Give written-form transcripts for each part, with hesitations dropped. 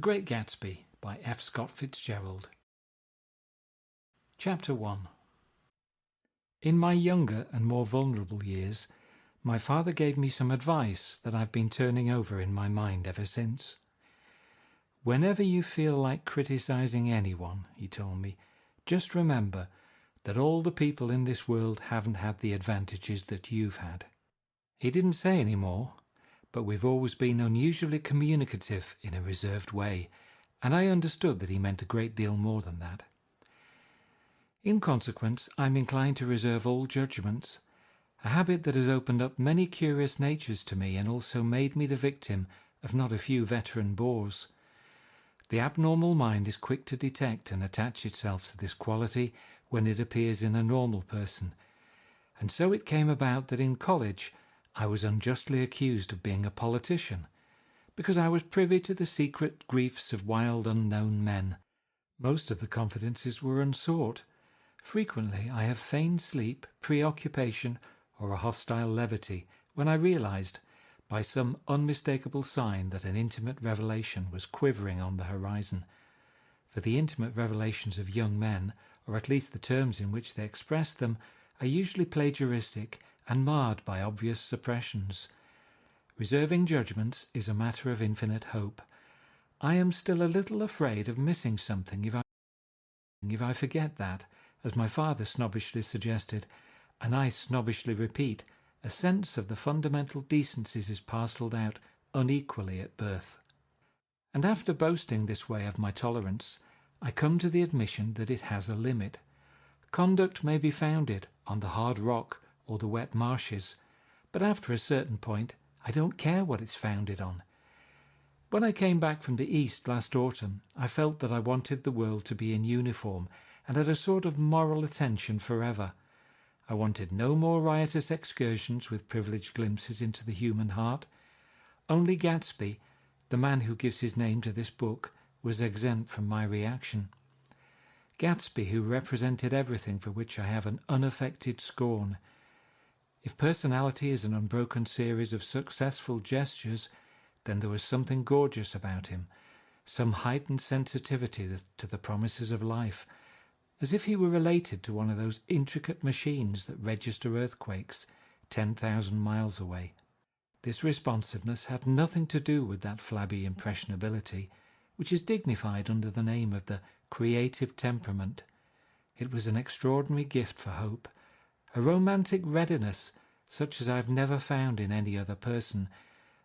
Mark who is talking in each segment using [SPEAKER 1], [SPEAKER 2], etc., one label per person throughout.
[SPEAKER 1] Great Gatsby by F. Scott Fitzgerald. Chapter 1. In my younger and more vulnerable years, my father gave me some advice that I've been turning over in my mind ever since. Whenever you feel like criticizing anyone, he told me, just remember that all the people in this world haven't had the advantages that you've had. He didn't say any more, but we've always been unusually communicative in a reserved way, and I understood that he meant a great deal more than that. In consequence, I'm inclined to reserve all judgments, a habit that has opened up many curious natures to me and also made me the victim of not a few veteran bores. The abnormal mind is quick to detect and attach itself to this quality when it appears in a normal person, and so it came about that in college I was unjustly accused of being a politician, because I was privy to the secret griefs of wild unknown men. Most of the confidences were unsought. Frequently I have feigned sleep, preoccupation, or a hostile levity when I realized, by some unmistakable sign, that an intimate revelation was quivering on the horizon. For the intimate revelations of young men, or at least the terms in which they express them, are usually plagiaristic and marred by obvious suppressions. Reserving judgments is a matter of infinite hope. I am still a little afraid of missing something if I forget that, as my father snobbishly suggested, and I snobbishly repeat, a sense of the fundamental decencies is parcelled out unequally at birth. And after boasting this way of my tolerance, I come to the admission that it has a limit. Conduct may be founded on the hard rock or the wet marshes, but after a certain point I don't care what it's founded on. When I came back from the East last autumn, I felt that I wanted the world to be in uniform and at a sort of moral attention forever. I wanted no more riotous excursions with privileged glimpses into the human heart. Only Gatsby, the man who gives his name to this book, was exempt from my reaction. Gatsby, who represented everything for which I have an unaffected scorn. If personality is an unbroken series of successful gestures, then there was something gorgeous about him, some heightened sensitivity to the promises of life, as if he were related to one of those intricate machines that register earthquakes 10,000 miles away. This responsiveness had nothing to do with that flabby impressionability, which is dignified under the name of the creative temperament. It was an extraordinary gift for hope, a romantic readiness such as I have never found in any other person,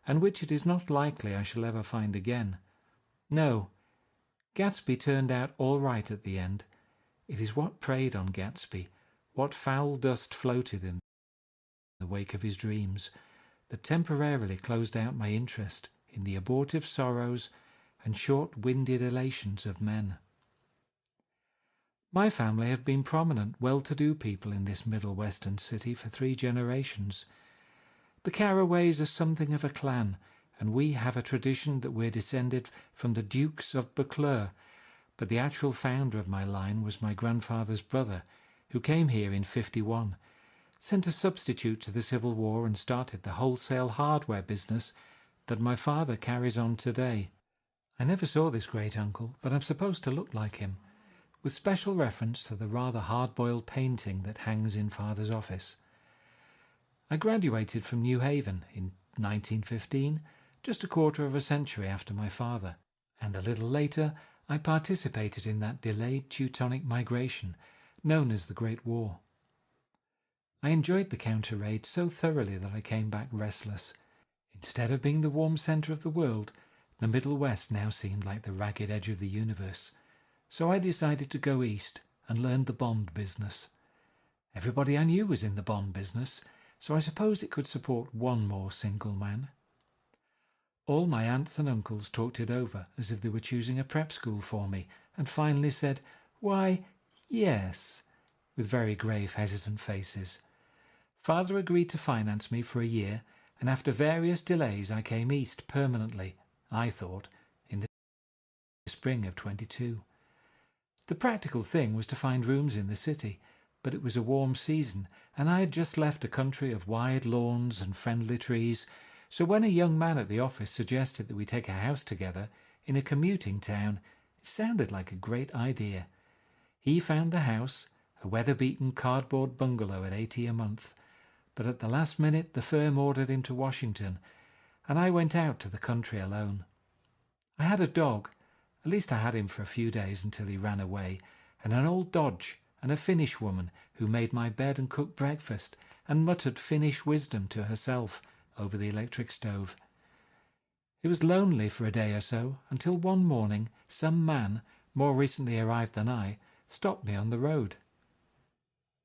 [SPEAKER 1] and which it is not likely I shall ever find again. No, Gatsby turned out all right at the end. It is what preyed on Gatsby, what foul dust floated in the wake of his dreams, that temporarily closed out my interest in the abortive sorrows and short-winded elations of men. My family have been prominent, well-to-do people in this middle western city for 3 generations. The Carraways are something of a clan, and we have a tradition that we're descended from the Dukes of Buccleuch, but the actual founder of my line was my grandfather's brother, who came here in '51, sent a substitute to the Civil War and started the wholesale hardware business that my father carries on today. I never saw this great-uncle, but I'm supposed to look like him, with special reference to the rather hard-boiled painting that hangs in father's office. I graduated from New Haven in 1915, just a quarter of a century after my father, and a little later I participated in that delayed Teutonic migration known as the Great War. I enjoyed the counter-raid so thoroughly that I came back restless. Instead of being the warm centre of the world, the Middle West now seemed like the ragged edge of the universe, so I decided to go east and learn the bond business. Everybody I knew was in the bond business, so I suppose it could support one more single man. All my aunts and uncles talked it over as if they were choosing a prep school for me, and finally said, "Why, yes," with very grave, hesitant faces. Father agreed to finance me for a year, and after various delays I came east permanently, I thought, in the spring of '22. The practical thing was to find rooms in the city, but it was a warm season, and I had just left a country of wide lawns and friendly trees, so when a young man at the office suggested that we take a house together, in a commuting town, it sounded like a great idea. He found the house, a weather-beaten cardboard bungalow at $80 a month, but at the last minute the firm ordered him to Washington, and I went out to the country alone. I had a dog, at least I had him for a few days until he ran away, and an old Dodge, and a Finnish woman who made my bed and cooked breakfast and muttered Finnish wisdom to herself over the electric stove. It was lonely for a day or so, until one morning some man, more recently arrived than I, stopped me on the road.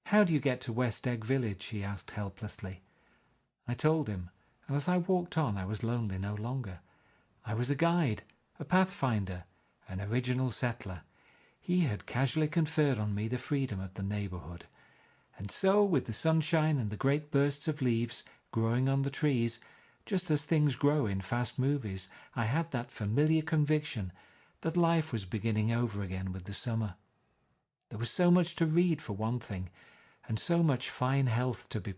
[SPEAKER 1] "How do you get to West Egg Village?" he asked helplessly. I told him, and as I walked on I was lonely no longer. I was a guide, a pathfinder, an original settler. He had casually conferred on me the freedom of the neighbourhood. And so, with the sunshine and the great bursts of leaves growing on the trees, just as things grow in fast movies, I had that familiar conviction that life was beginning over again with the summer. There was so much to read, for one thing, and so much fine health to be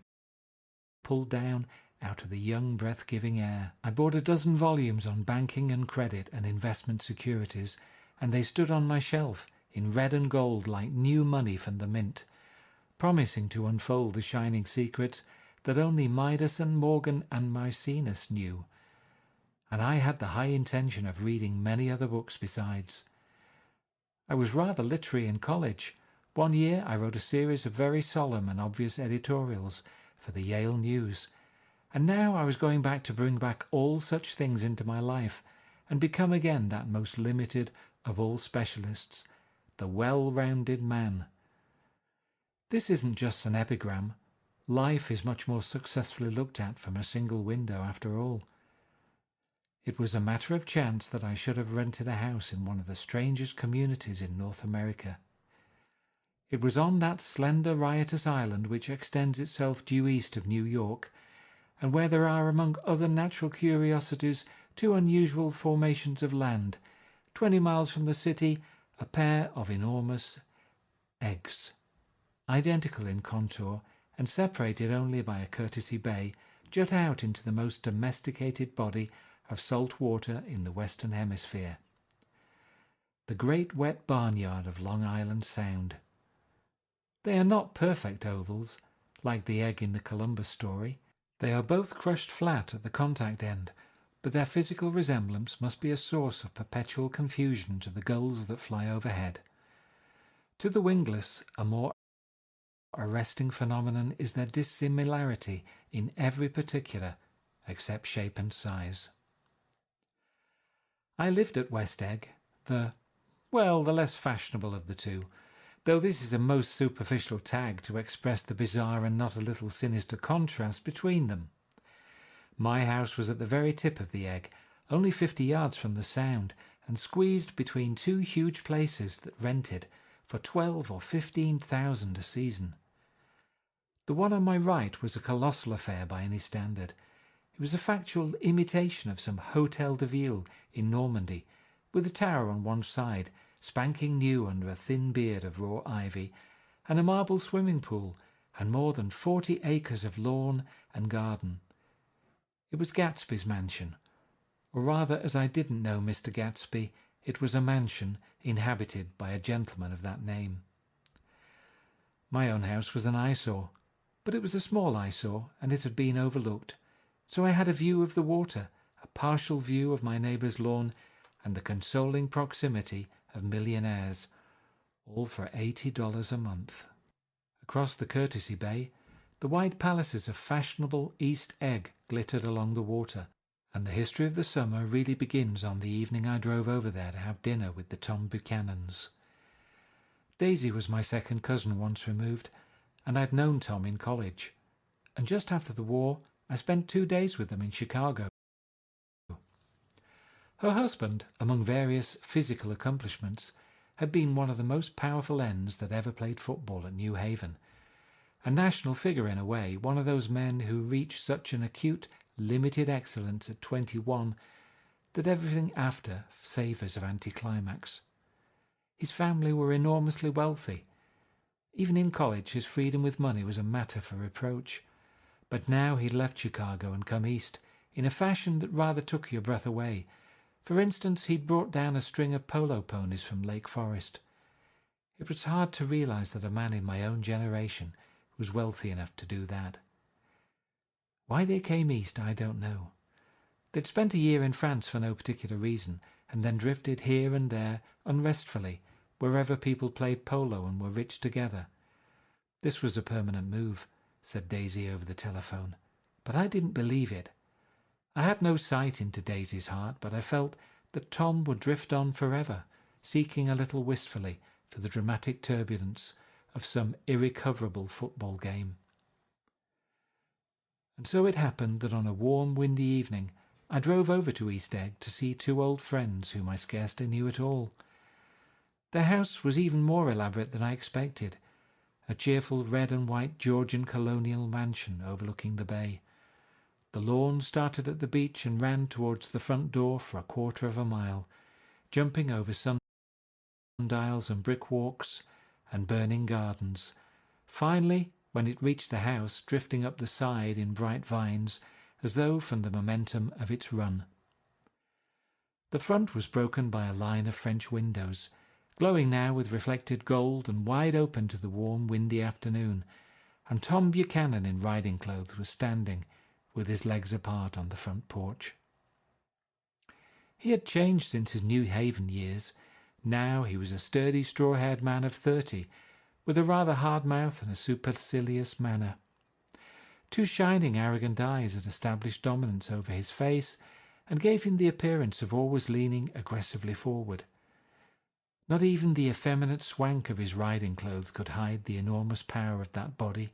[SPEAKER 1] pulled down out of the young, breath-giving air. I bought a dozen volumes on banking and credit and investment securities, and they stood on my shelf in red and gold like new money from the mint, promising to unfold the shining secrets that only Midas and Morgan and Maecenas knew. And I had the high intention of reading many other books besides. I was rather literary in college. One year I wrote a series of very solemn and obvious editorials for the Yale News, and now I was going back to bring back all such things into my life and become again that most limited of all specialists, the well-rounded man. This isn't just an epigram. Life is much more successfully looked at from a single window, after all. It was a matter of chance that I should have rented a house in one of the strangest communities in North America. It was on that slender, riotous island which extends itself due east of New York, and where there are, among other natural curiosities, two unusual formations of land, 20 miles from the city, a pair of enormous eggs, identical in contour and separated only by a courtesy bay, jut out into the most domesticated body of salt water in the Western Hemisphere. The great wet barnyard of Long Island Sound. They are not perfect ovals, like the egg in the Columbus story. They are both crushed flat at the contact end, but their physical resemblance must be a source of perpetual confusion to the gulls that fly overhead. To the wingless, a more arresting phenomenon is their dissimilarity in every particular, except shape and size. I lived at West Egg, the less fashionable of the two, though this is a most superficial tag to express the bizarre and not a little sinister contrast between them. My house was at the very tip of the egg, only 50 yards from the Sound, and squeezed between two huge places that rented for 12 or 15,000 a season. The one on my right was a colossal affair by any standard. It was a factual imitation of some Hotel de Ville in Normandy, with a tower on one side, spanking new under a thin beard of raw ivy, and a marble swimming pool, and more than 40 acres of lawn and garden. It was Gatsby's mansion, or rather, as I didn't know Mr. Gatsby, it was a mansion inhabited by a gentleman of that name. My own house was an eyesore, but it was a small eyesore, and it had been overlooked, so I had a view of the water, a partial view of my neighbour's lawn, and the consoling proximity of millionaires, all for $80 a month. Across the courtesy bay, the white palaces of fashionable East Egg glittered along the water, and the history of the summer really begins on the evening I drove over there to have dinner with the Tom Buchanans. Daisy was my second cousin once removed, and I'd known Tom in college, and just after the war I spent 2 days with them in Chicago. Her husband, among various physical accomplishments, had been one of the most powerful ends that ever played football at New Haven. A national figure in a way, one of those men who reach such an acute, limited excellence at 21 that everything after savours of anticlimax. His family were enormously wealthy. Even in college his freedom with money was a matter for reproach. But now he'd left Chicago and come east, in a fashion that rather took your breath away, For instance, he'd brought down a string of polo ponies from Lake Forest. It was hard to realize that a man in my own generation was wealthy enough to do that. Why they came east, I don't know. They'd spent a year in France for no particular reason, and then drifted here and there unrestfully, wherever people played polo and were rich together. This was a permanent move, said Daisy over the telephone, but I didn't believe it. I had no sight into Daisy's heart, but I felt that Tom would drift on forever, seeking a little wistfully for the dramatic turbulence of some irrecoverable football game. And so it happened that on a warm, windy evening I drove over to East Egg to see two old friends whom I scarcely knew at all. Their house was even more elaborate than I expected, a cheerful red and white Georgian colonial mansion overlooking the bay. The lawn started at the beach and ran towards the front door for a quarter of a mile, jumping over sundials and brick walks and burning gardens. Finally, when it reached the house, drifting up the side in bright vines, as though from the momentum of its run. The front was broken by a line of French windows, glowing now with reflected gold and wide open to the warm, windy afternoon, and Tom Buchanan in riding clothes was standing, with his legs apart on the front porch. He had changed since his New Haven years. Now he was a sturdy, straw-haired man of 30, with a rather hard mouth and a supercilious manner. Two shining, arrogant eyes had established dominance over his face and gave him the appearance of always leaning aggressively forward. Not even the effeminate swank of his riding clothes could hide the enormous power of that body.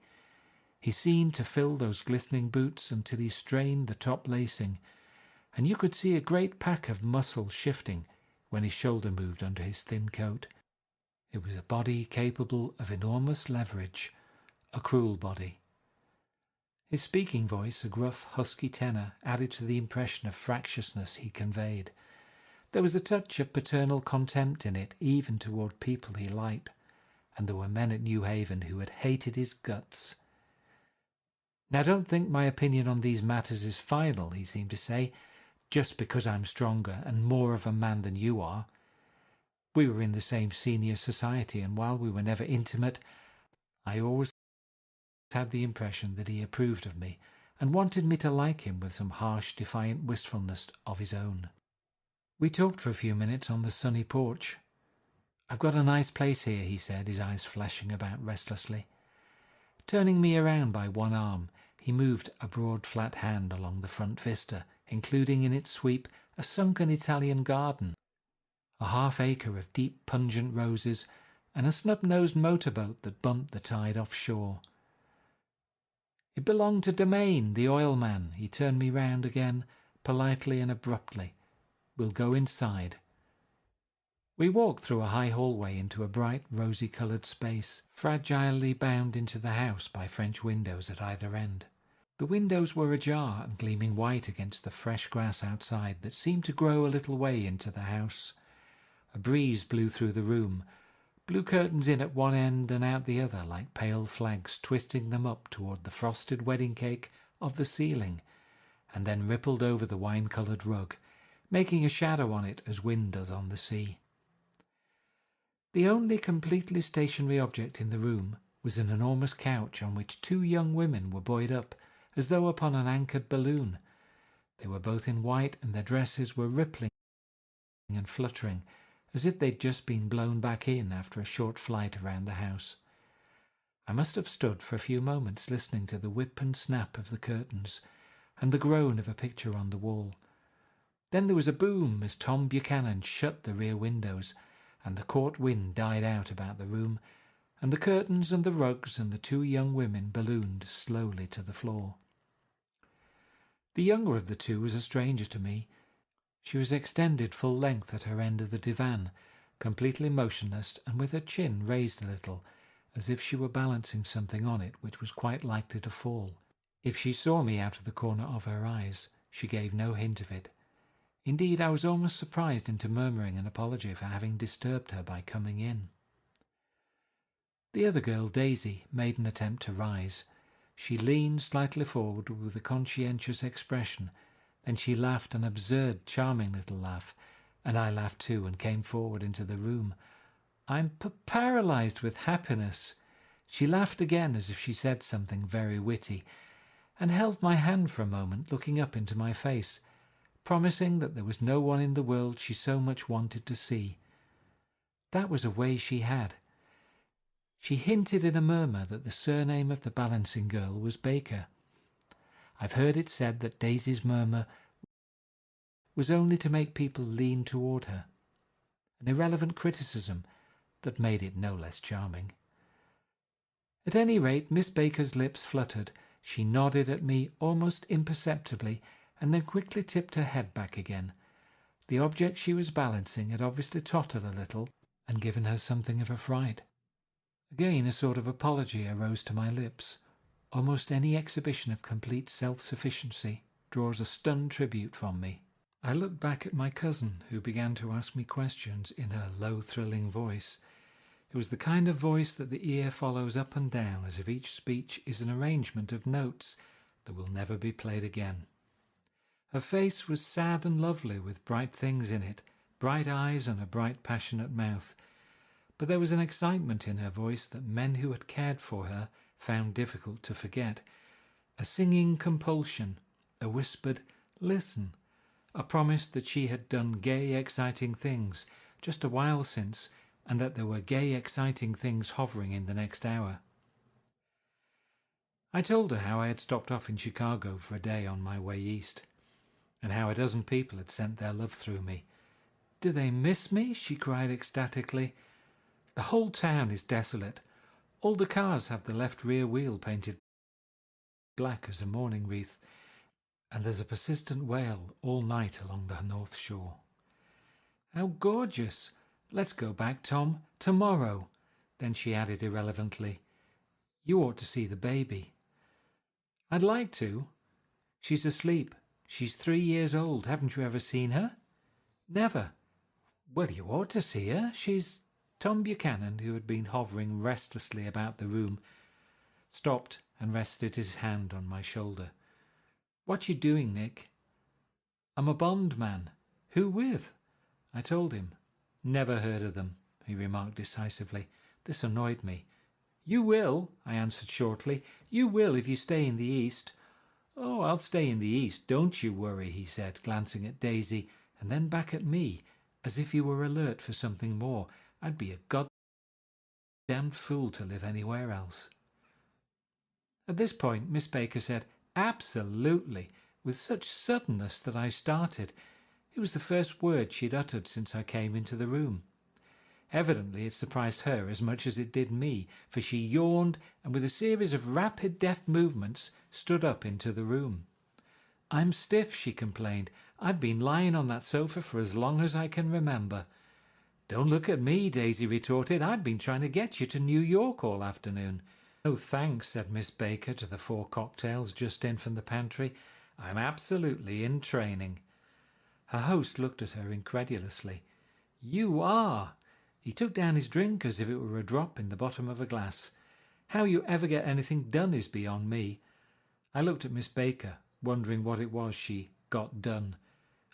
[SPEAKER 1] He seemed to fill those glistening boots until he strained the top lacing, and you could see a great pack of muscle shifting when his shoulder moved under his thin coat. It was a body capable of enormous leverage, a cruel body. His speaking voice, a gruff, husky tenor, added to the impression of fractiousness he conveyed. There was a touch of paternal contempt in it, even toward people he liked, and there were men at New Haven who had hated his guts. Now, don't think my opinion on these matters is final, he seemed to say, just because I'm stronger and more of a man than you are. We were in the same senior society, and while we were never intimate, I always had the impression that he approved of me and wanted me to like him with some harsh, defiant wistfulness of his own. We talked for a few minutes on the sunny porch. "I've got a nice place here," he said, his eyes flashing about restlessly. Turning me around by one arm, he moved a broad flat hand along the front vista, including in its sweep a sunken Italian garden, a half-acre of deep pungent roses, and a snub-nosed motorboat that bumped the tide offshore. It belonged to Domain, the oil man. He turned me round again, politely and abruptly. "We'll go inside." We walked through a high hallway into a bright, rosy-coloured space, fragilely bound into the house by French windows at either end. The windows were ajar and gleaming white against the fresh grass outside that seemed to grow a little way into the house. A breeze blew through the room, blew curtains in at one end and out the other like pale flags, twisting them up toward the frosted wedding cake of the ceiling, and then rippled over the wine-coloured rug, making a shadow on it as wind does on the sea. The only completely stationary object in the room was an enormous couch on which two young women were buoyed up, as though upon an anchored balloon. They were both in white, and their dresses were rippling and fluttering, as if they'd just been blown back in after a short flight around the house. I must have stood for a few moments listening to the whip and snap of the curtains, and the groan of a picture on the wall. Then there was a boom as Tom Buchanan shut the rear windows, and the court wind died out about the room, and the curtains and the rugs and the two young women ballooned slowly to the floor. The younger of the two was a stranger to me. She was extended full length at her end of the divan, completely motionless and with her chin raised a little, as if she were balancing something on it which was quite likely to fall. If she saw me out of the corner of her eyes, she gave no hint of it. Indeed, I was almost surprised into murmuring an apology for having disturbed her by coming in. The other girl, Daisy, made an attempt to rise. She leaned slightly forward with a conscientious expression, Then she laughed an absurd, charming little laugh, and I laughed too and came forward into the room. I'm paralyzed with happiness. She laughed again as if she said something very witty, and held my hand for a moment, looking up into my face, promising that there was no one in the world she so much wanted to see. That was a way she had. She hinted in a murmur that the surname of the balancing girl was Baker. I've heard it said that Daisy's murmur was only to make people lean toward her, an irrelevant criticism that made it no less charming. At any rate, Miss Baker's lips fluttered. She nodded at me almost imperceptibly and then quickly tipped her head back again. The object she was balancing had obviously tottered a little and given her something of a fright. Again a sort of apology arose to my lips. Almost any exhibition of complete self-sufficiency draws a stunned tribute from me. I looked back at my cousin, who began to ask me questions in her low, thrilling voice. It was the kind of voice that the ear follows up and down as if each speech is an arrangement of notes that will never be played again. Her face was sad and lovely, with bright things in it, bright eyes and a bright, passionate mouth. But there was an excitement in her voice that men who had cared for her found difficult to forget. A singing compulsion, a whispered "listen," a promise that she had done gay, exciting things just a while since, and that there were gay, exciting things hovering in the next hour. I told her how I had stopped off in Chicago for a day on my way east, and how a dozen people had sent their love through me. "Do they miss me?" she cried ecstatically. "The whole town is desolate. All the cars have the left rear wheel painted black as a mourning wreath, and there's a persistent wail all night along the North Shore." "How gorgeous! Let's go back, Tom, tomorrow." Then she added irrelevantly, "You ought to see the baby." "I'd like to. She's asleep. She's 3 years old. Haven't you ever seen her?" "Never." "Well, you ought to see her. She's—" Tom Buchanan, who had been hovering restlessly about the room, stopped and rested his hand on my shoulder. "What you doing, Nick?" "I'm a Bond man." "Who with?" I told him. "Never heard of them," he remarked decisively. This annoyed me. "You will," I answered shortly. "You will if you stay in the East." "Oh, I'll stay in the East, don't you worry," he said, glancing at Daisy and then back at me, as if he were alert for something more. "I'd be a goddamned fool to live anywhere else." At this point Miss Baker said, "Absolutely," with such suddenness that I started. It was the first word she had uttered since I came into the room. Evidently it surprised her as much as it did me, for she yawned and with a series of rapid, deft movements stood up into the room. "I'm stiff," she complained. "I've been lying on that sofa for as long as I can remember." "Don't look at me," Daisy retorted. "I've been trying to get you to New York all afternoon." "Oh, thanks," said Miss Baker to the 4 cocktails just in from the pantry. "I'm absolutely in training." Her host looked at her incredulously. "You are?" He took down his drink as if it were a drop in the bottom of a glass. "How you ever get anything done is beyond me." I looked at Miss Baker, wondering what it was she got done.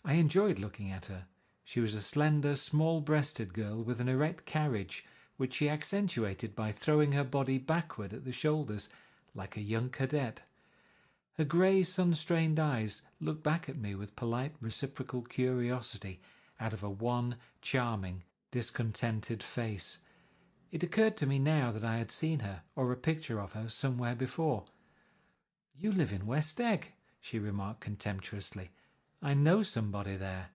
[SPEAKER 1] I enjoyed looking at her. She was a slender, small-breasted girl with an erect carriage, which she accentuated by throwing her body backward at the shoulders, like a young cadet. Her grey, sun-strained eyes looked back at me with polite, reciprocal curiosity out of a wan, charming, discontented face. It occurred to me now that I had seen her, or a picture of her, somewhere before. "You live in West Egg," she remarked contemptuously. "I know somebody there."